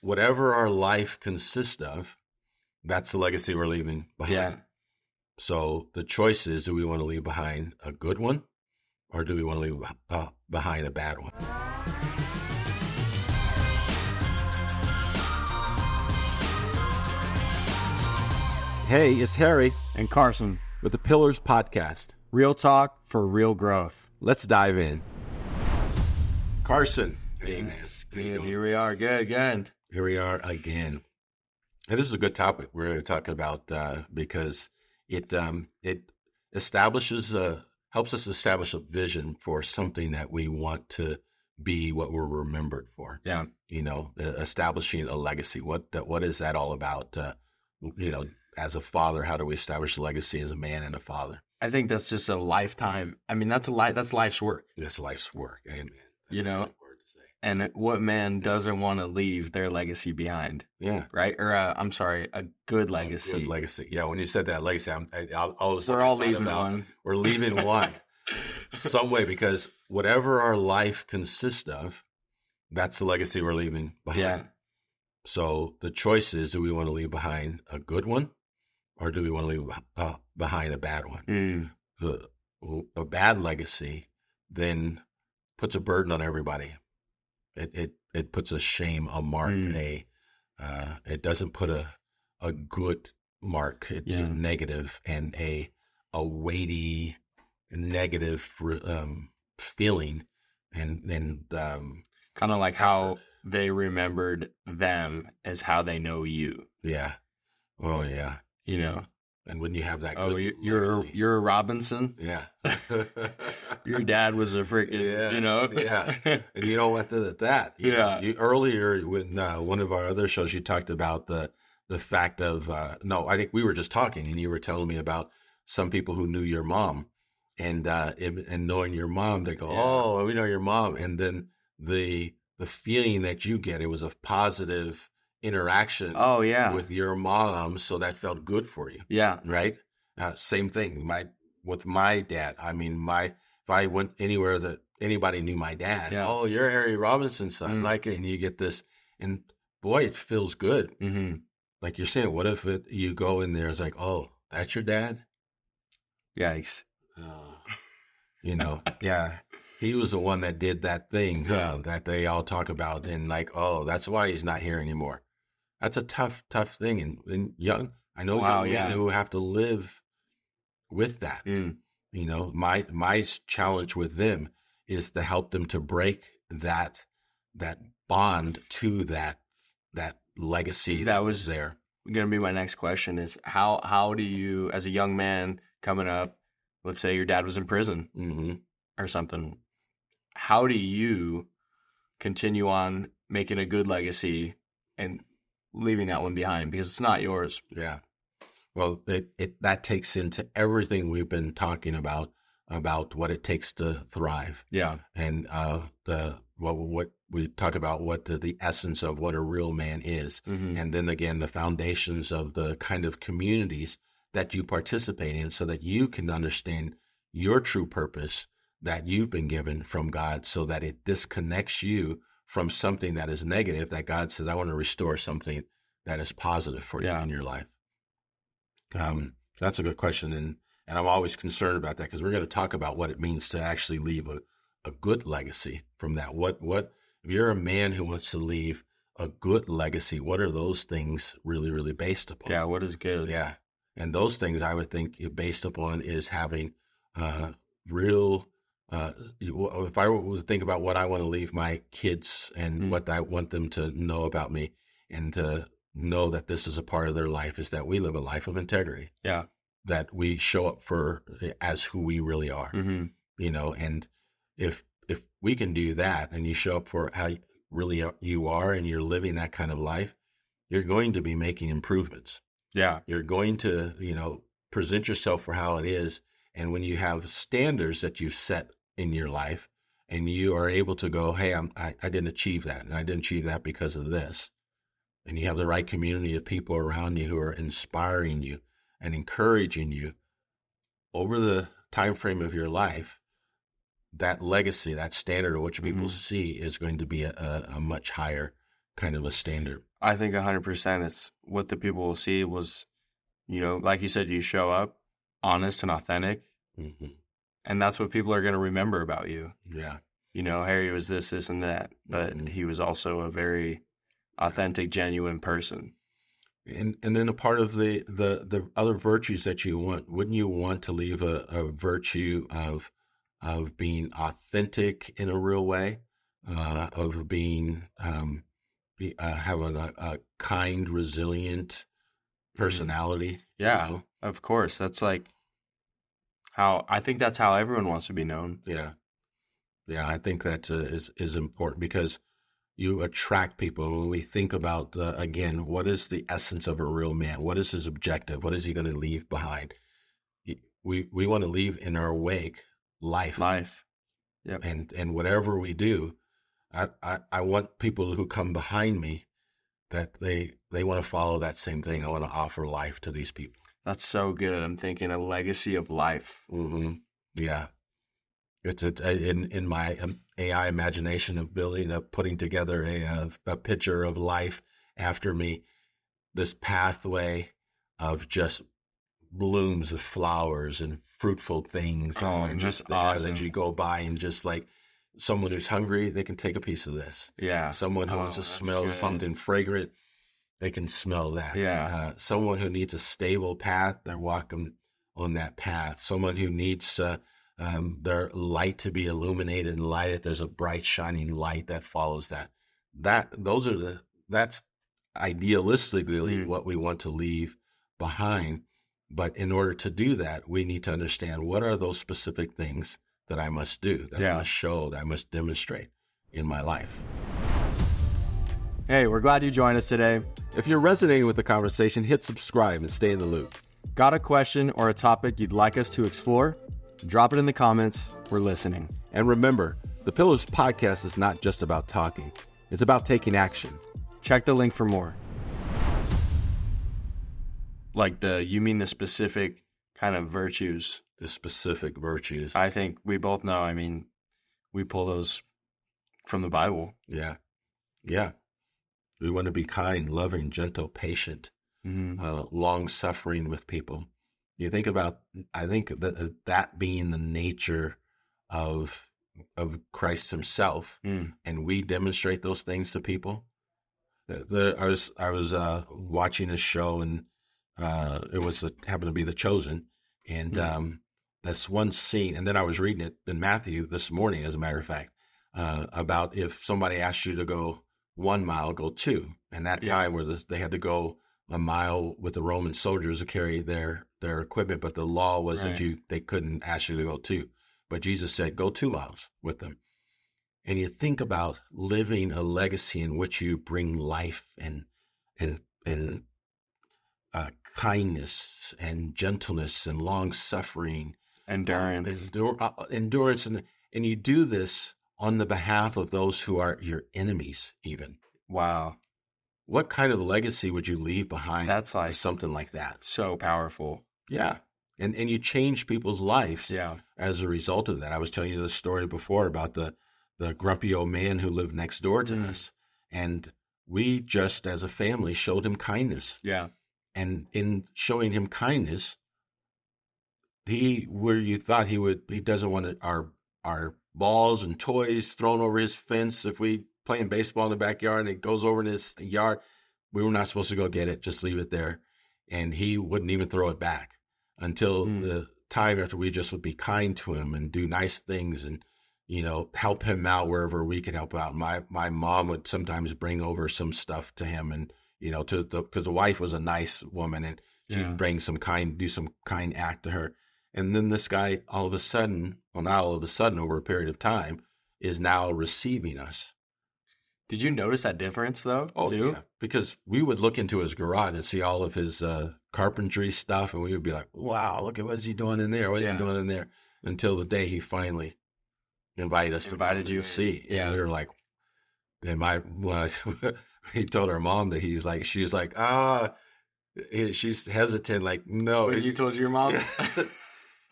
whatever our life consists of, that's the legacy we're leaving behind. Yeah. So the choice is, do we want to leave behind a good one, or do we want to leave behind a bad one? Hey, it's Harry And Carson, with the Pillars Podcast. real talk for real growth. Let's dive in. Carson. Hey, man. Here we are. Good. Here we are again. And this is a good topic we're going to talk about because it establishes, helps us establish a vision for something that we want to be, what we're remembered for. Yeah. Establishing a legacy. What is that all about? As a father, how do we establish a legacy as a man and a father? I think that's just a lifetime. I mean, that's life's work. That's life's work. Amen. That's a good word to say. And what man doesn't want to leave their legacy behind? Yeah. Right? Or I'm sorry, a good legacy. Good legacy. Yeah. When you said that legacy, all of a sudden We're all leaving one. We're leaving one some way, because whatever our life consists of, that's the legacy we're leaving behind. Yeah. So the choice is, do we want to leave behind a good one, or do we want to leave behind a bad one? A bad legacy then puts a burden on everybody. It puts a shame, a mark, it doesn't put a good mark. It's a negative and a weighty negative feeling, and kind of like how they remembered them as how they know you. Yeah. Oh yeah. And when you have that good legacy. You're a Robinson. Yeah. Your dad was a freaking, Yeah. And you know what, that. You earlier when one of our other shows, you talked about the fact of, I think we were just talking, and you were telling me about some people who knew your mom, and knowing your mom, they go, oh, we know your mom. And then the feeling that you get, it was a positive interaction with your mom, so that felt good for you. Yeah. Right? Same thing with my dad. I mean, if I went anywhere that anybody knew my dad, oh, you're Harry Robinson's son, and you get this, and boy, it feels good. Mm-hmm. Like you're saying, what if you go in there, it's like, oh, that's your dad? Yikes. Yeah. He was the one that did that thing that they all talk about, and like, oh, that's why he's not here anymore. That's a tough thing. And young, I know young men who have to live with that. My challenge with them is to help them to break that bond to that legacy that was there. Going to be my next question is how do you, as a young man coming up, let's say your dad was in prison or something, how do you continue on making a good legacy and leaving that one behind, because it's not yours? Yeah. Well, that takes into everything we've been talking about what it takes to thrive. Yeah. And what we talk about, what the essence of what a real man is. And then again, the foundations of the kind of communities that you participate in, so that you can understand your true purpose that you've been given from God, so that it disconnects you from something that is negative, that God says, I want to restore something that is positive for you in your life. That's a good question. And I'm always concerned about that, because we're going to talk about what it means to actually leave a good legacy from that. What if you're a man who wants to leave a good legacy, what are those things really, really based upon? Yeah. What is good? Yeah. And those things I would think based upon is having real, if I was to think about what I want to leave my kids and what I want them to know about me, and to know that this is a part of their life, is that we live a life of integrity. Yeah. That we show up as who we really are. And if we can do that, and you show up for how really you are, and you're living that kind of life, you're going to be making improvements. Yeah. You're going to, present yourself for how it is. And when you have standards that you've set in your life, and you are able to go, hey, I didn't achieve that, and I didn't achieve that because of this. And you have the right community of people around you who are inspiring you and encouraging you over the time frame of your life, that legacy, that standard of what people see is going to be a much higher kind of a standard. I think 100%. It's what the people will see was, like you said, you show up honest and authentic, and that's what people are going to remember about you. Yeah. Harry was this, and that, but he was also a very authentic, genuine person. And then a part of the other virtues that you want, wouldn't you want to leave a virtue of being authentic in a real way, of being having a kind, resilient personality? Yeah, of course. That's like I think that's how everyone wants to be known. Yeah. Yeah, I think that is important because you attract people. When we think about, again, what is the essence of a real man? What is his objective? What is he going to leave behind? We want to leave in our wake life. Yep. And whatever we do, I want people who come behind me that they want to follow that same thing. I want to offer life to these people. That's so good. I'm thinking a legacy of life. Yeah. It's in my AI imagination of building, putting together a picture of life after me, this pathway of just blooms of flowers and fruitful things. And just awesome. That you go by and just like someone who's hungry, they can take a piece of this. Yeah. Someone who wants to smell something fragrant, they can smell that. Yeah. Someone who needs a stable path, they're walking on that path. Someone who needs their light to be illuminated and lighted, there's a bright shining light that follows that. That's idealistically what we want to leave behind. But in order to do that, we need to understand what are those specific things that I must do, that I must show, that I must demonstrate in my life. Hey, we're glad you joined us today. If you're resonating with the conversation, hit subscribe and stay in the loop. Got a question or a topic you'd like us to explore? Drop it in the comments. We're listening. And remember, the Pillars podcast is not just about talking. It's about taking action. Check the link for more. Like you mean the specific kind of virtues? The specific virtues. I think we both know. I mean, we pull those from the Bible. Yeah. Yeah. We want to be kind, loving, gentle, patient, long-suffering with people. You think about, I think that being the nature of Christ himself, and we demonstrate those things to people. I was watching a show, and it happened to be The Chosen, and that's one scene. And then I was reading it in Matthew this morning, as a matter of fact, about if somebody asked you to go 1 mile, go 2. And that time where they had to go a mile with the Roman soldiers to carry their equipment, but the law was that they couldn't ask you to go 2. But Jesus said, go 2 miles with them. And you think about living a legacy in which you bring life and kindness and gentleness and long suffering, endurance, and you do this on the behalf of those who are your enemies, even. Wow. What kind of legacy would you leave behind? That's like something like that. So powerful. Yeah. And you change people's lives as a result of that. I was telling you the story before about the grumpy old man who lived next door to us. And we just, as a family, showed him kindness. Yeah. And in showing him kindness, where you thought he doesn't want our balls and toys thrown over his fence. If we playing baseball in the backyard and it goes over in his yard, we were not supposed to go get it, just leave it there. And he wouldn't even throw it back until the time after we just would be kind to him and do nice things and, help him out wherever we could help out. My mom would sometimes bring over some stuff to him and, because the wife was a nice woman and she'd bring do some kind act to her. And then this guy, not all of a sudden, over a period of time, is now receiving us. Did you notice that difference, though? Oh, too? Yeah. Because we would look into his garage and see all of his carpentry stuff, and we would be like, wow, look at what's he doing in there? What is he doing in there? Until the day he finally invited us to see. Yeah. And we were like, he told our mom that she's like, she's hesitant, like, no. What did you told your mom?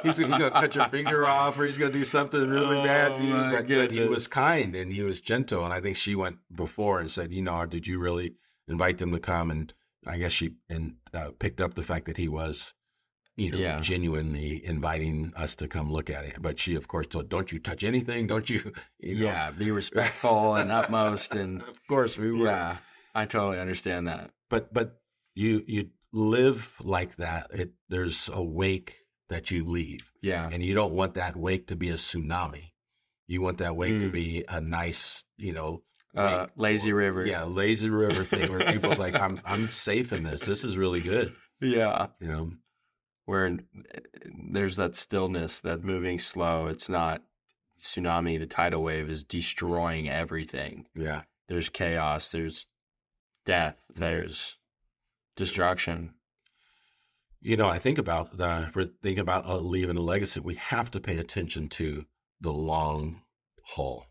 he's going to cut your finger off, or he's going to do something really bad to you. But he was kind and he was gentle. And I think she went before and said, did you really invite them to come? And I guess she picked up the fact that he was, genuinely inviting us to come look at it. But she, of course, told, don't you touch anything. Don't you, Yeah, be respectful and utmost. And of course we were. Yeah, I totally understand that. But you live like that. There's a wake that you leave. Yeah. And you don't want that wake to be a tsunami. You want that wake to be a nice, lazy river. Yeah, lazy river thing where people are like, I'm safe in this. This is really good. Yeah. Where there's that stillness, that moving slow. It's not tsunami. The tidal wave is destroying everything. Yeah. There's chaos. There's death. There's destruction. I think about if we're thinking about leaving a legacy, we have to pay attention to the long haul.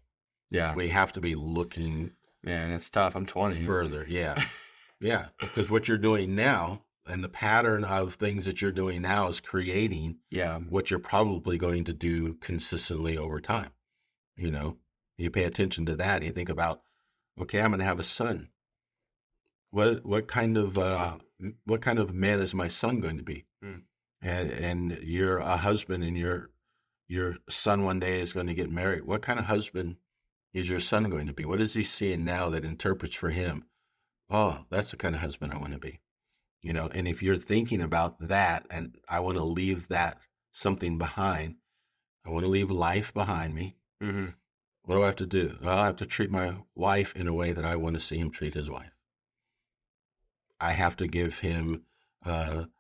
Yeah. We have to be looking. Man, it's tough. I'm 20. Further. Yeah. Yeah. Because what you're doing now and the pattern of things that you're doing now is creating what you're probably going to do consistently over time. You pay attention to that. You think about, okay, I'm going to have a son. What kind of man is my son going to be? And you're a husband, and your son one day is going to get married. What kind of husband is your son going to be? What is he seeing now that interprets for him? Oh, that's the kind of husband I want to be. And if you're thinking about that, and I want to leave that something behind, I want to leave life behind me. Mm-hmm. What do I have to do? Well, I have to treat my wife in a way that I want to see him treat his wife. I have to give him an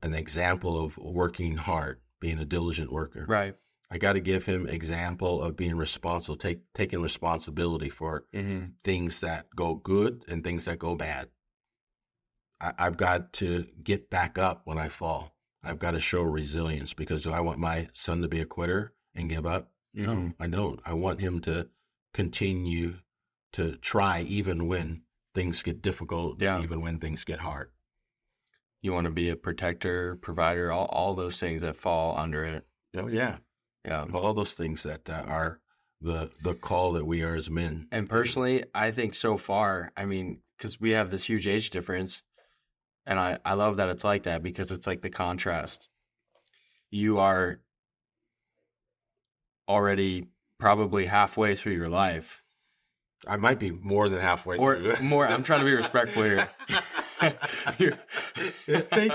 example of working hard, being a diligent worker. Right. I got to give him example of being responsible, taking responsibility for things that go good and things that go bad. I've got to get back up when I fall. I've got to show resilience, because do I want my son to be a quitter and give up? No, I don't. I want him to continue to try even when things get difficult, even when things get hard. You want to be a protector, provider, all those things that fall under it. Oh, yeah. Yeah, all those things that are the call that we are as men. And personally, I think so far, because we have this huge age difference, and I love that it's like that, because it's like the contrast. You are already probably halfway through your life. I might be more than halfway through. Or more. I'm trying to be respectful here. Thank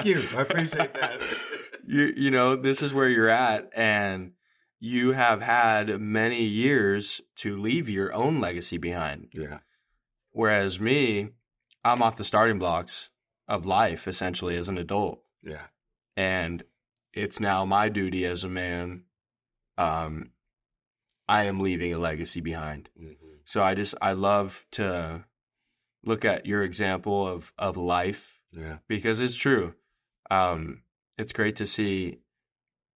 you. I appreciate that. This is where you're at, and you have had many years to leave your own legacy behind. Yeah. Whereas me, I'm off the starting blocks of life, essentially, as an adult. Yeah. And it's now my duty as a man. I am leaving a legacy behind. Mm-hmm. So I love to look at your example of life. Yeah. Because it's true. It's great to see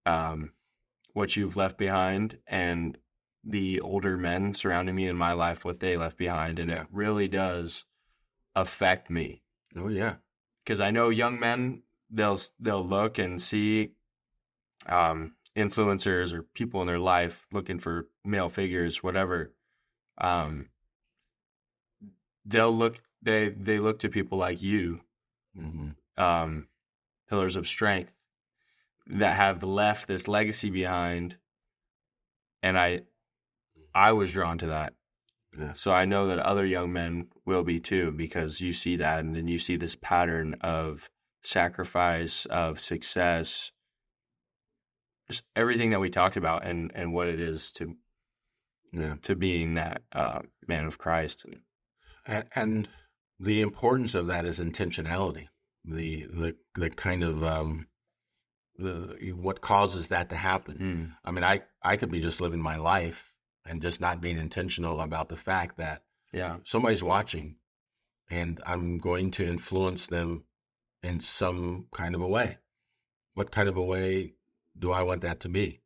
what you've left behind, and the older men surrounding me in my life, what they left behind. And it really does affect me. Oh, yeah. Because I know young men, they'll look and see influencers or people in their life looking for male figures, whatever. They look to people like you, pillars of strength, that have left this legacy behind. And I was drawn to that. Yeah. So I know that other young men will be too, because you see that, and then you see this pattern of sacrifice, of success, just everything that we talked about, and what it is to being that man of Christ. And the importance of that is intentionality. The kind of what causes that to happen. I could be just living my life and just not being intentional about the fact that somebody's watching, and I'm going to influence them in some kind of a way. What kind of a way do I want that to be?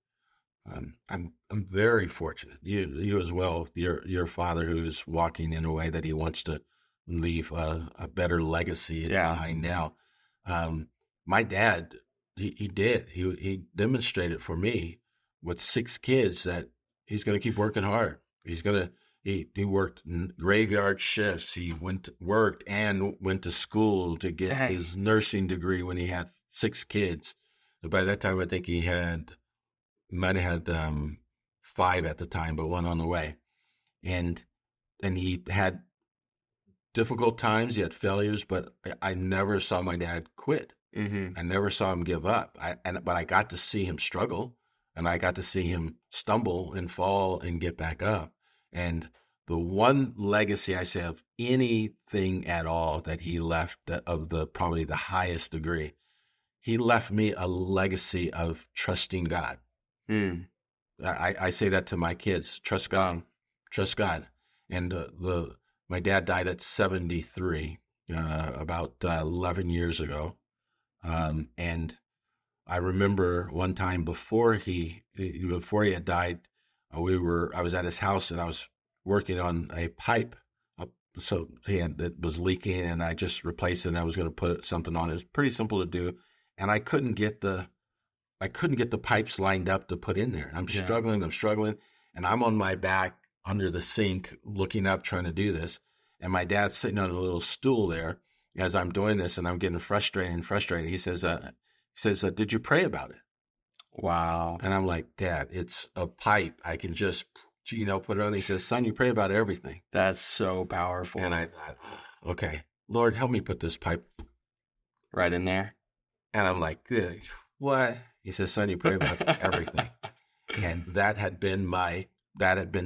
I'm very fortunate. You as well. Your father, who's walking in a way that he wants to leave a better legacy behind now. My dad he did. He demonstrated for me with 6 kids that he's going to keep working hard. He worked graveyard shifts. He worked and went to school to get his nursing degree when he had 6 kids. By that time, I think he might have had 5 at the time, but 1 on the way. And he had difficult times. He had failures, but I never saw my dad quit. I never saw him give up. But I got to see him struggle, and I got to see him stumble and fall and get back up. And the one legacy I say of anything at all that he left of probably the highest degree, he left me a legacy of trusting God. I say that to my kids: trust God, trust God. And my dad died at 73, about 11 years ago. And I remember one time before he had died, I was at his house and I was working on a pipe. So it was leaking, and I just replaced it, and I was going to put something on it. It was pretty simple to do. And I couldn't get the pipes lined up to put in there. I'm struggling, and I'm on my back under the sink looking up, trying to do this. And my dad's sitting on a little stool there as I'm doing this, and I'm getting frustrated. He says, did you pray about it? Wow. And I'm like, Dad, it's a pipe. I can just, put it on. He says, son, you pray about everything. That's so powerful. And I thought, okay, Lord, help me put this pipe right in there. And I'm like, what? He says, son, you pray about everything. And that had been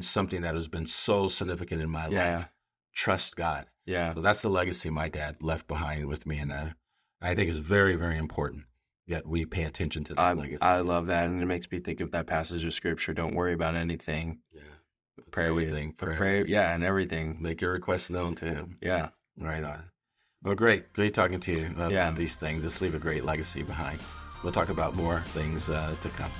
something that has been so significant in my life. Trust God. Yeah. So that's the legacy my dad left behind with me. And I think it's very, very important that we pay attention to that legacy. I love that. And it makes me think of that passage of scripture. Don't worry about anything. Yeah. Pray and everything. Make your requests known to him. Yeah. Right on. Well, great talking to you about these things. Let's leave a great legacy behind. We'll talk about more things to come.